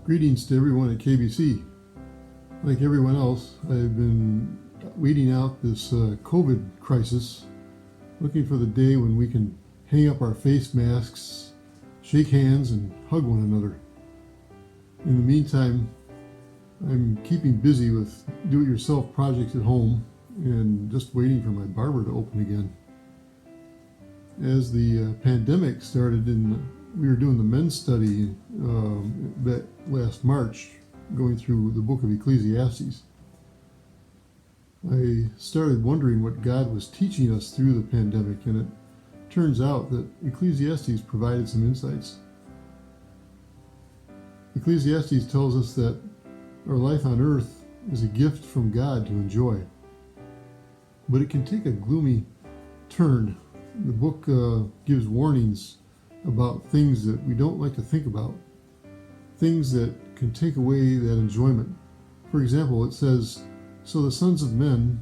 Greetings to everyone at KBC. Like everyone else, I've been waiting out this COVID crisis, looking for the day when we can hang up our face masks, shake hands, and hug one another. In the meantime, I'm keeping busy with do-it-yourself projects at home and just waiting for my barber to open again. As the pandemic started, we were doing the men's study that last March, going through the book of Ecclesiastes. I started wondering what God was teaching us through the pandemic, and it turns out that Ecclesiastes provided some insights. Ecclesiastes tells us that our life on earth is a gift from God to enjoy, but it can take a gloomy turn. The book gives warnings about things that we don't like to think about, things that can take away that enjoyment. For example, it says, "So the sons of men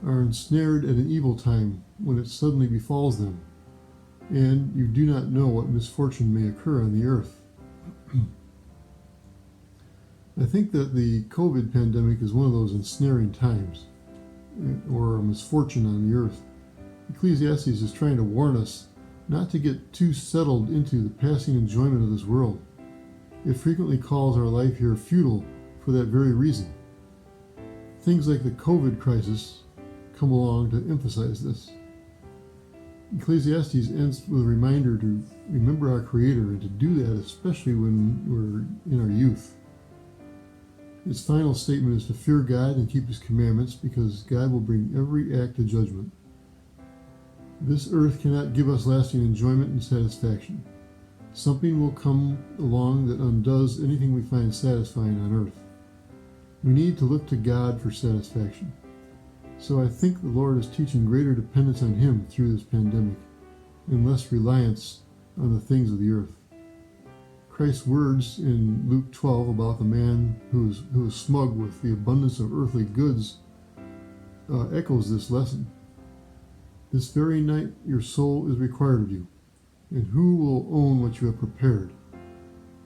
are ensnared at an evil time when it suddenly befalls them, and you do not know what misfortune may occur on the earth." I think that the COVID pandemic is one of those ensnaring times, or a misfortune on the earth. Ecclesiastes is trying to warn us not to get too settled into the passing enjoyment of this world. It frequently calls our life here futile for that very reason. Things like the COVID crisis come along to emphasize this. Ecclesiastes ends with a reminder to remember our Creator and to do that especially when we're in our youth. Its final statement is to fear God and keep His commandments, because God will bring every act to judgment. This earth cannot give us lasting enjoyment and satisfaction. Something will come along that undoes anything we find satisfying on earth. We need to look to God for satisfaction. So I think the Lord is teaching greater dependence on Him through this pandemic, and less reliance on the things of the earth. Christ's words in Luke 12 about the man who is smug with the abundance of earthly goods echoes this lesson. "This very night your soul is required of you, and who will own what you have prepared?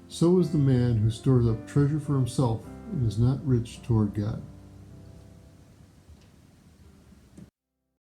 So is the man who stores up treasure for himself and is not rich toward God."